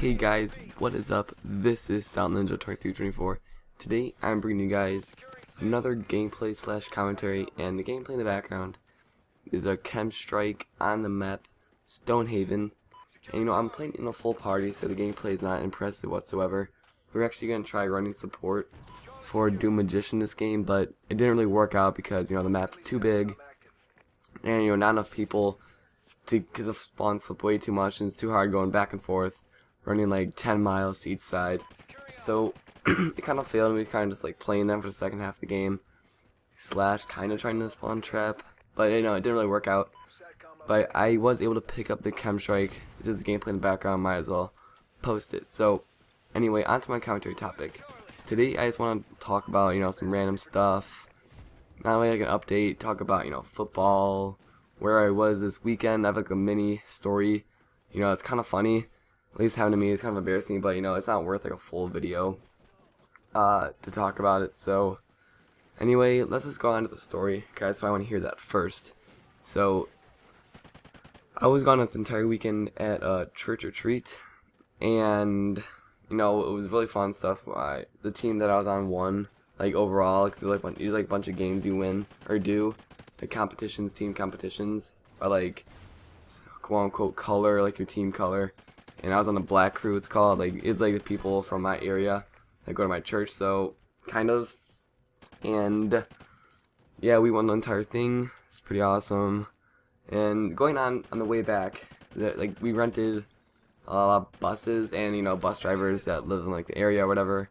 Hey guys, what is up? This is Sound Ninja 2324. Today I'm bringing you guys another gameplay slash commentary, and the gameplay in the background is a chem strike on the map Stonehaven. And I'm playing in a full party, so the gameplay is not impressive whatsoever. We're actually going to try running support for Doom Magician this game, but it didn't really work out because the map's too big and not enough people because the spawns flip way too much and it's too hard going back and forth, running like 10 miles to each side. So it kind of failed, and we kind of just like playing them for the second half of the game slash kind of trying to spawn trap, but it didn't really work out. But I was able to pick up the chem strike. There's a gameplay in the background, might as well post it. So anyway, on to my commentary topic. Today I just want to talk about some random stuff, not only like an update, talk about football, where I was this weekend. I have like a mini story. It's kind of funny, at least happened to me. It's kind of embarrassing, but it's not worth like a full video to talk about it. So anyway, let's just go on to the story. You guys probably want to hear that first. So I was gone this entire weekend at a church retreat, and it was really fun stuff. The team that I was on won, like overall, because there's like a bunch of games you win or do, like competitions, team competitions, by like quote unquote color, like your team color. And I was on the black crew, it's called. It's like the people from my area that go to my church, so kind of. And yeah, we won the entire thing. It's pretty awesome. And going on the way back, we rented a lot of buses and bus drivers that live in like the area or whatever.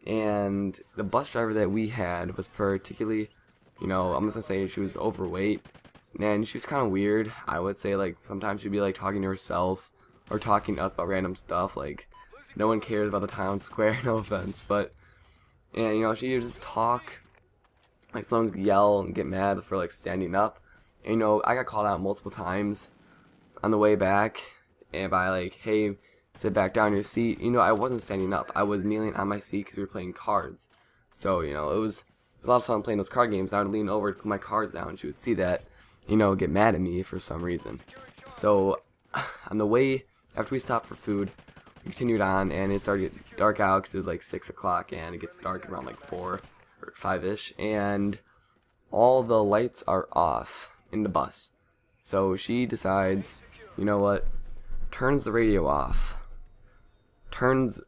And the bus driver that we had was particularly, I'm just gonna say she was overweight, and she was kind of weird. I would say like sometimes she'd be like talking to herself or talking to us about random stuff. Like no one cares about the town square, no offense, but and she would just talk, like sometimes yell and get mad for like standing up. And, I got called out multiple times on the way back, and by like, hey, sit back down in your seat. I wasn't standing up. I was kneeling on my seat because we were playing cards. So, it was a lot of fun playing those card games. I would lean over to put my cards down, and she would see that, get mad at me for some reason. So, on the way, after we stopped for food, we continued on, and it started to get dark out because it was like 6 o'clock, and it gets dark around like 4 or 5-ish, and all the lights are off in the bus. So she decides, turns the radio off, turns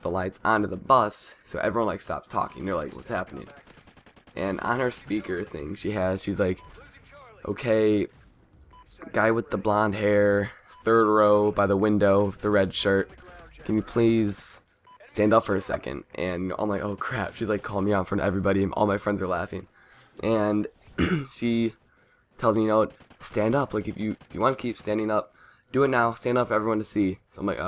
the lights onto the bus, so everyone like stops talking. They're like, what's happening? And on her speaker thing she's like, okay, guy with the blonde hair, 3rd row by the window, the red shirt, can you please stand up for a second? And I'm like, oh crap. She's like calling me out in front of everybody, and all my friends are laughing. And she tells me, stand up. Like if you want to keep standing up, do it now. Stand up for everyone to see. So I'm like,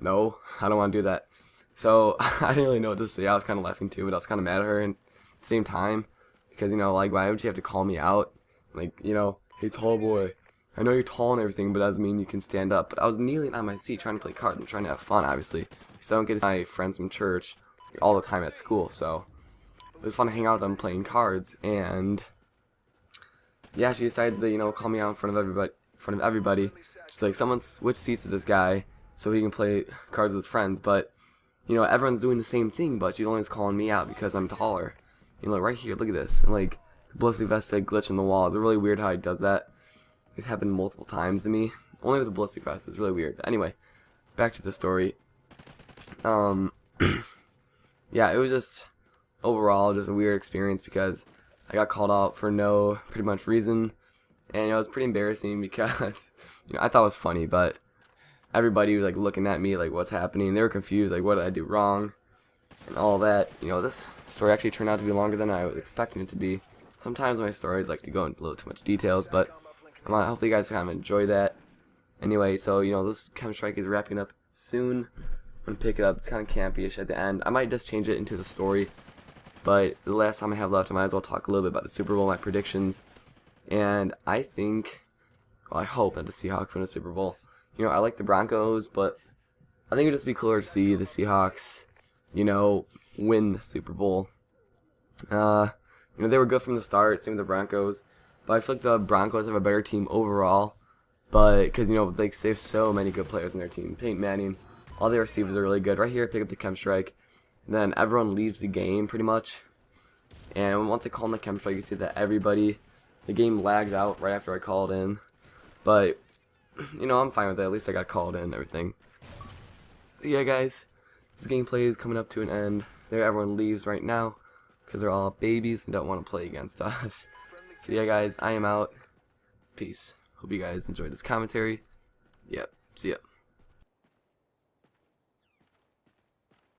no, I don't want to do that. So I didn't really know what to say. I was kind of laughing too, but I was kind of mad at her, and at the same time, because like, why would she have to call me out? Like, hey tall boy, I know you're tall and everything, but that doesn't mean you can stand up. But I was kneeling on my seat trying to play cards and trying to have fun, obviously, because I don't get to see my friends from church all the time at school. So it was fun to hang out with them playing cards. And yeah, she decides to call me out in front of everybody. She's like, someone switch seats with this guy so he can play cards with his friends. But everyone's doing the same thing, but she's only calling me out because I'm taller. Right here, look at this. And like the Blissey Vesta glitch in the wall. It's really weird how he does that. It's happened multiple times to me. Only with the Blissey Vesta. It's really weird. But anyway, back to the story. Yeah, it was just overall just a weird experience because I got called out for no pretty much reason, and it was pretty embarrassing because I thought it was funny, but everybody was like looking at me like, what's happening? They were confused, like, what did I do wrong and all that. This story actually turned out to be longer than I was expecting it to be. Sometimes my stories like to go into a little too much details, but hopefully you guys kind of enjoy that. Anyway, so this chem strike is wrapping up soon. I'm gonna pick it up. It's kind of campy-ish at the end. I might just change it into the story. But the last time I have left, I might as well talk a little bit about the Super Bowl, my predictions. And I think, well, I hope that the Seahawks win the Super Bowl. I like the Broncos, but I think it'd just be cooler to see the Seahawks, win the Super Bowl. They were good from the start, same with the Broncos. But I feel like the Broncos have a better team overall. But, because, they have so many good players in their team. Peyton Manning, all the receivers are really good. Right here, pick up the chem strike, and then everyone leaves the game pretty much. And once I call in the chem strike, you see that the game lags out right after I called in. But you know, I'm fine with it. At least I got called in and everything. So yeah, guys, this gameplay is coming up to an end. There, everyone leaves right now because they're all babies and don't want to play against us. So yeah, guys, I am out. Peace. Hope you guys enjoyed this commentary. Yep. See ya.